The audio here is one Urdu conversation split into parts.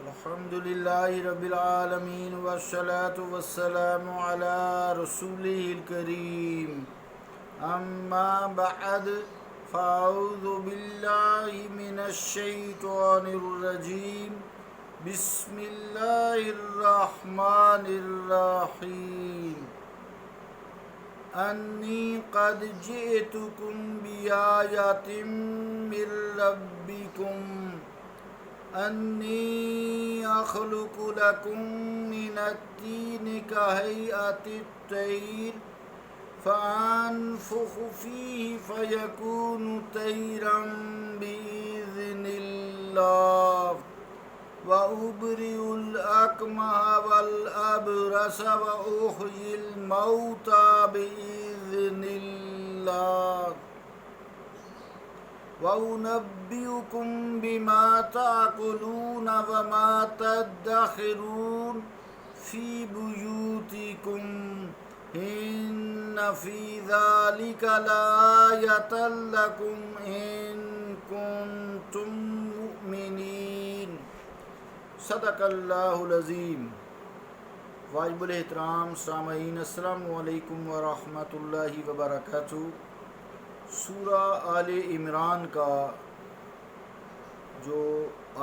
الحمد للہ رب العالمین والصلاة والسلام علی رسولہ الکریم اما بعد فاعوذ باللہ من الشیطان الرجیم بسم اللہ الرحمن الرحیم انی قد جئتکم بآیۃ من ربکم انی اخلق لکم من الطین کہیئۃ الطیر فانفخ فیہ فیکون طیرا بإذن اللہ وأبرئ الأكمه والأبرص وأحيي الموتى بإذن الله وأنبئكم بما تأكلون وما تدخرون في بيوتكم إن في ذلك لآية لكم إن كنتم مؤمنين صدق اللہ العظیم۔ واجب الاحترام سامعین، السلام علیکم ورحمۃ اللہ وبرکاتہ۔ سورہ آل عمران کا جو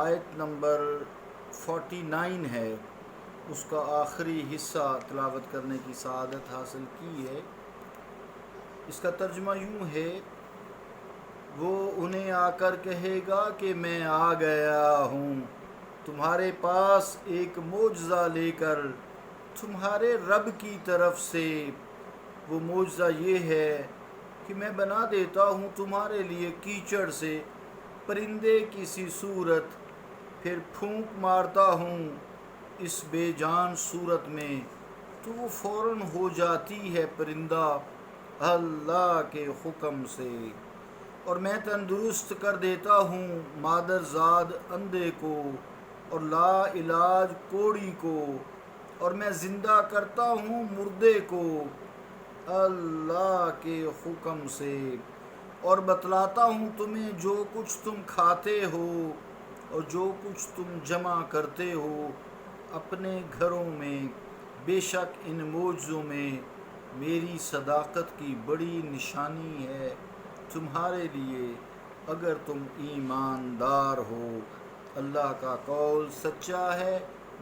آیت نمبر 49 ہے، اس کا آخری حصہ تلاوت کرنے کی سعادت حاصل کی ہے۔ اس کا ترجمہ یوں ہے: وہ انہیں آ کر کہے گا کہ میں آ گیا ہوں تمہارے پاس ایک معجزہ لے کر تمہارے رب کی طرف سے۔ وہ معجزہ یہ ہے کہ میں بنا دیتا ہوں تمہارے لیے کیچڑ سے پرندے کی سی صورت، پھر پھونک مارتا ہوں اس بے جان صورت میں تو وہ فوراً ہو جاتی ہے پرندہ اللہ کے حکم سے، اور میں تندرست کر دیتا ہوں مادر زاد اندھے کو اور لا علاج کوڑی کو، اور میں زندہ کرتا ہوں مردے کو اللہ کے حکم سے، اور بتلاتا ہوں تمہیں جو کچھ تم کھاتے ہو اور جو کچھ تم جمع کرتے ہو اپنے گھروں میں۔ بے شک ان معجزوں میں میری صداقت کی بڑی نشانی ہے تمہارے لیے اگر تم ایماندار ہو۔ اللہ کا قول سچا ہے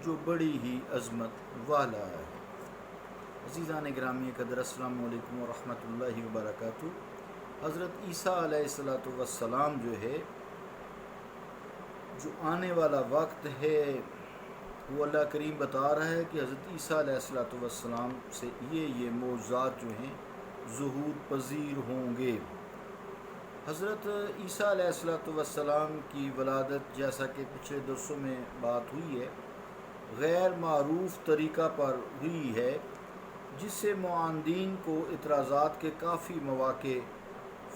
جو بڑی ہی عظمت والا ہے۔ عزیزان گرامی قدر، السلام علیکم ورحمۃ اللہ وبرکاتہ۔ حضرت عیسیٰ علیہ السلام جو ہے، جو آنے والا وقت ہے، وہ اللہ کریم بتا رہا ہے کہ حضرت عیسیٰ علیہ السلام سے یہ معجزات جو ہیں ظہور پذیر ہوں گے۔ حضرت عیسیٰ علیہ السلام کی ولادت، جیسا کہ پچھلے درسوں میں بات ہوئی ہے، غیر معروف طریقہ پر ہوئی ہے، جس سے معاندین کو اعتراضات کے کافی مواقع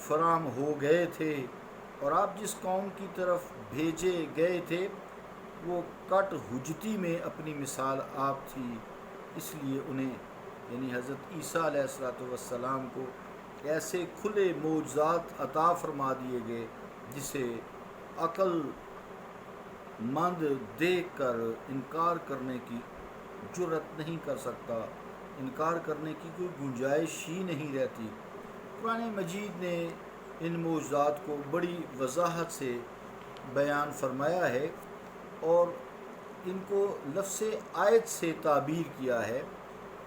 فراہم ہو گئے تھے، اور آپ جس قوم کی طرف بھیجے گئے تھے وہ کٹ حجتی میں اپنی مثال آپ تھی، اس لیے انہیں یعنی حضرت عیسیٰ علیہ السلام کو ایسے کھلے معجزات عطا فرما دیے گئے جسے عقل مند دیکھ کر انکار کرنے کی جرت نہیں کر سکتا، انکار کرنے کی کوئی گنجائش ہی نہیں رہتی۔ قرآن مجید نے ان معجزات کو بڑی وضاحت سے بیان فرمایا ہے، اور ان کو لفظ آیت سے تعبیر کیا ہے،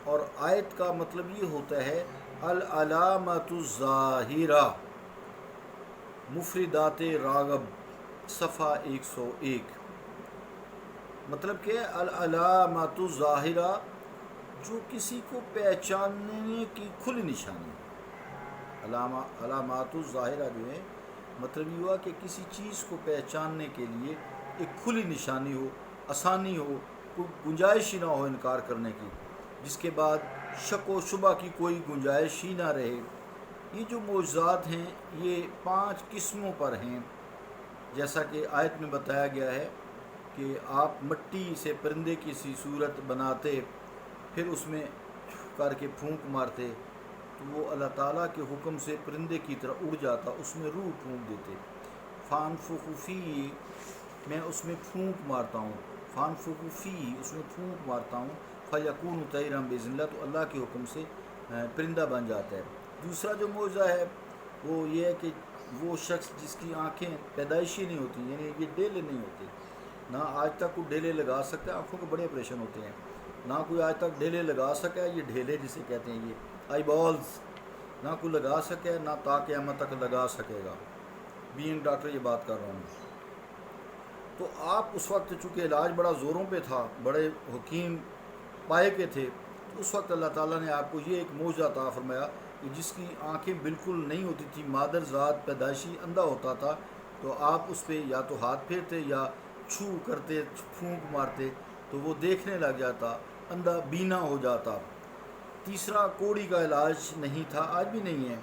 اور آیت کا مطلب یہ ہوتا ہے العلامۃ الظاہرہ، مفردات راغب صفحہ 101۔ مطلب کہ العلامۃ الظاہرہ جو کسی کو پہچاننے کی کھلی نشانی ہے۔ علامات الظاہرہ جو ہے مطلب یہ ہوا کہ کسی چیز کو پہچاننے کے لیے ایک کھلی نشانی ہو، آسانی ہو، کوئی گنجائش ہی نہ ہو انکار کرنے کی، جس کے بعد شک و شبہ کی کوئی گنجائش ہی نہ رہے۔ یہ جو معجزات ہیں یہ 5 قسموں پر ہیں، جیسا کہ آیت میں بتایا گیا ہے کہ آپ مٹی سے پرندے کی سی صورت بناتے، پھر اس میں کر کے پھونک مارتے تو وہ اللہ تعالیٰ کے حکم سے پرندے کی طرح اڑ جاتا، اس میں روح پھونک دیتے۔ فانفخ فیہ، میں اس میں پھونک مارتا ہوں، فانفخ فیہ، اس میں پھونک مارتا ہوں، فیکون طیرا باذن اللہ، تو اللہ کے حکم سے پرندہ بن جاتا ہے۔ دوسرا جو معجزہ ہے وہ یہ ہے کہ وہ شخص جس کی آنکھیں پیدائشی نہیں ہوتی، یعنی یہ ڈیلے نہیں ہوتے، نہ آج تک کوئی ڈیلے لگا سکتا ہے، آنکھوں کے بڑے آپریشن ہوتے ہیں، نہ کوئی آج تک ڈیلے لگا سکا ہے، یہ ڈھیلے جسے کہتے ہیں، یہ آئی بالز نہ کوئی لگا سکے، نہ تا قیامت تک لگا سکے گا، بینگ ڈاکٹر یہ بات کر رہا ہوں۔ تو آپ اس وقت چونکہ علاج بڑا زوروں پہ تھا، بڑے حکیم پائے کے تھے، تو اس وقت اللہ تعالیٰ نے آپ کو یہ ایک معجزہ عطا فرمایا کہ جس کی آنکھیں بالکل نہیں ہوتی تھی، مادر ذات پیدائشی اندھا ہوتا تھا، تو آپ اس پہ یا تو ہاتھ پھیرتے یا چھو کرتے، پھونک مارتے، تو وہ دیکھنے لگ جاتا، اندھا بینا ہو جاتا۔ تیسرا کوڑی کا علاج نہیں تھا، آج بھی نہیں ہے،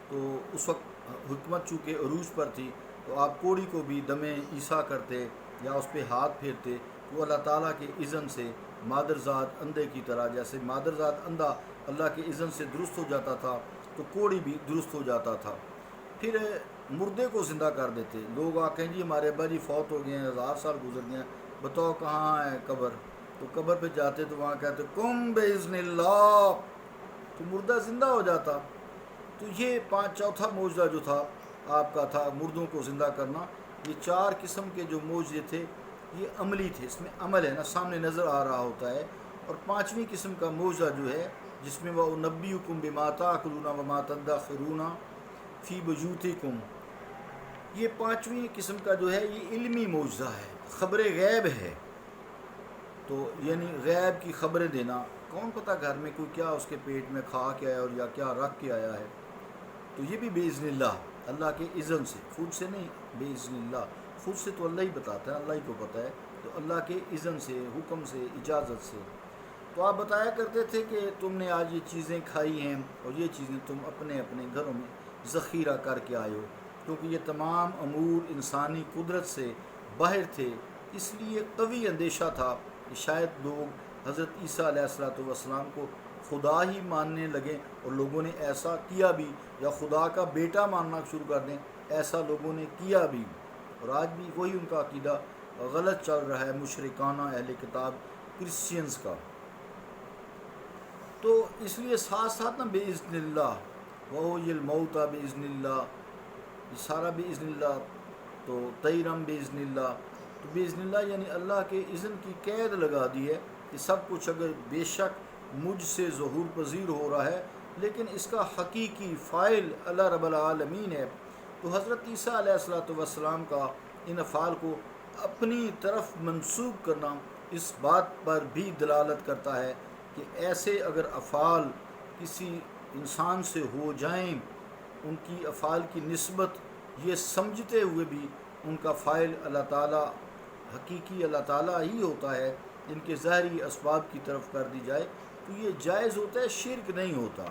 تو اس وقت حکمت چونکہ عروج پر تھی، تو آپ کوڑی کو بھی دم عیسیٰ کرتے یا اس پہ ہاتھ پھیرتے، وہ اللہ تعالیٰ کے اذن سے مادر ذات اندھے کی طرح، جیسے مادر ذات اندھا اللہ کے اذن سے درست ہو جاتا تھا، تو کوڑی بھی درست ہو جاتا تھا۔ پھر مردے کو زندہ کر دیتے، لوگ آ کہیں جی ہمارے ابا جی فوت ہو گئے ہیں، 1000 سال گزر گئے ہیں، بتاؤ کہاں ہے قبر؟ تو قبر پہ جاتے تو وہاں کہتے کم باذن اللہ، تو مردہ زندہ ہو جاتا۔ تو یہ چوتھا معجزہ جو تھا آپ کا تھا مردوں کو زندہ کرنا۔ یہ 4 قسم کے جو معجزے تھے یہ عملی تھے، اس میں عمل ہے نا، سامنے نظر آ رہا ہوتا ہے۔ اور 5ویں قسم کا معجزہ جو ہے جس میں وَأُنَبِّئُكُم بِمَا تَأْكُلُونَ وَمَا تَدَّخِرُونَ فِي بُيُوتِكُم، یہ 5ویں قسم کا جو ہے یہ علمی معجزہ ہے، خبر غیب ہے، تو یعنی غیب کی خبریں دینا، کون پتہ گھر میں کوئی کیا اس کے پیٹ میں کھا کے آیا اور یا کیا رکھ کے آیا ہے، تو یہ بھی باذن اللہ، اللہ کے اذن سے، خود سے نہیں، باذن اللہ، خود سے تو اللہ ہی بتاتا ہے، اللہ ہی کو پتہ ہے، تو اللہ کے اذن سے، حکم سے، اجازت سے۔ تو آپ بتایا کرتے تھے کہ تم نے آج یہ چیزیں کھائی ہیں اور یہ چیزیں تم اپنے اپنے گھروں میں ذخیرہ کر کے آئے ہو، کیونکہ یہ تمام امور انسانی قدرت سے باہر تھے، اس لیے قوی اندیشہ تھا کہ شاید لوگ حضرت عیسیٰ علیہ السلام کو خدا ہی ماننے لگیں، اور لوگوں نے ایسا کیا بھی، یا خدا کا بیٹا ماننا شروع کر دیں، ایسا لوگوں نے کیا بھی، اور آج بھی وہی ان کا عقیدہ غلط چل رہا ہے، مشرکانہ اہل کتاب کرسچنز کا۔ تو اس لیے ساتھ ساتھ نا باذن اللہ، وَأُحْيِي الْمَوْتَى باذن اللہ، یہ سارا باذن اللہ، تو طیرم باذن اللہ، تو باذن اللہ یعنی اللہ کے اذن کی قید لگا دی ہے کہ سب کچھ اگر بے شک مجھ سے ظہور پذیر ہو رہا ہے، لیکن اس کا حقیقی فاعل اللہ رب العالمین ہے۔ تو حضرت عیسیٰ علیہ السلام کا ان افعال کو اپنی طرف منسوب کرنا اس بات پر بھی دلالت کرتا ہے کہ ایسے اگر افعال کسی انسان سے ہو جائیں، ان کی افعال کی نسبت یہ سمجھتے ہوئے بھی ان کا فاعل اللہ تعالیٰ، حقیقی اللہ تعالیٰ ہی ہوتا ہے، ان کے ظاہری اسباب کی طرف کر دی جائے تو یہ جائز ہوتا ہے، شرک نہیں ہوتا۔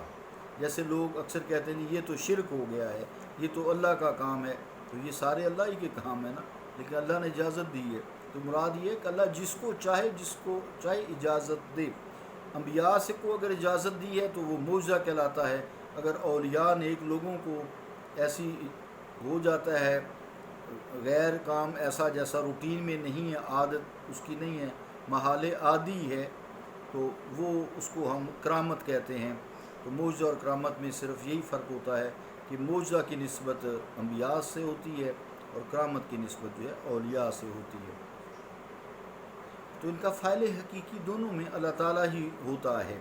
جیسے لوگ اکثر کہتے ہیں یہ تو شرک ہو گیا ہے، یہ تو اللہ کا کام ہے، تو یہ سارے اللہ ہی کے کام ہے نا، لیکن اللہ نے اجازت دی ہے، تو مراد یہ ہے کہ اللہ جس کو چاہے اجازت دے۔ انبیاء سے کو اگر اجازت دی ہے تو وہ معجزہ کہلاتا ہے، اگر اولیاء نیک لوگوں کو ایسی ہو جاتا ہے غیر کام ایسا جیسا روٹین میں نہیں ہے، عادت اس کی نہیں ہے، محال عادی ہے، تو وہ اس کو ہم کرامت کہتے ہیں۔ تو معجزہ اور کرامت میں صرف یہی فرق ہوتا ہے کہ معجزہ کی نسبت انبیاء سے ہوتی ہے اور کرامت کی نسبت جو ہے اولیاء سے ہوتی ہے۔ تو ان کا فاعل حقیقی دونوں میں اللہ تعالیٰ ہی ہوتا ہے،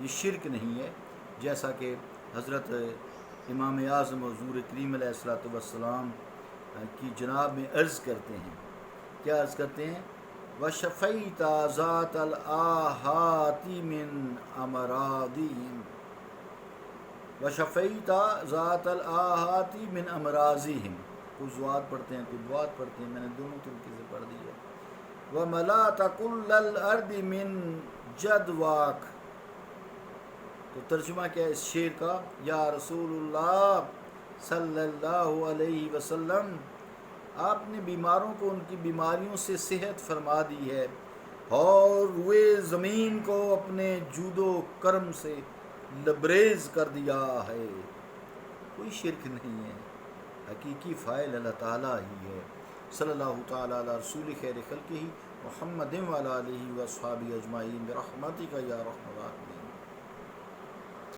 یہ شرک نہیں ہے، جیسا کہ حضرت امام اعظم حضور کریم علیہ السلام کی جناب میں عرض کرتے ہیں، کیا عرض کرتے ہیں؟ وَشَفَيْتَ ذَاتَ الْآحَاتِ مِنْ أَمْرَاضِهِمْ، وَشَفَيْتَ ذَاتَ الْآحَاتِ مِنْ أَمْرَاضِهِمْ، کچھ ضوات پڑھتے ہیں کچھ بات پڑھتے ہیں، میں نے دونوں طریقے سے پڑھ دی ہے۔ وَمَلَأْتَ كُلَّ الْأَرْضِ مِنْ جَدْوَاكَ، تو ترجمہ کیا ہے اس شعر کا؟ یا رسول اللہ صلی اللہ علیہ وسلم، آپ نے بیماروں کو ان کی بیماریوں سے صحت فرما دی ہے، اور روئے زمین کو اپنے جود و کرم سے لبریز کر دیا ہے۔ کوئی شرک نہیں ہے، حقیقی فاعل اللہ تعالیٰ ہی ہے۔ صلی اللہ تعالی علی رسول خیر خلقہ محمد و علی آلہ و اصحابہ اجمعین برحمتک یا ارحم الراحمین.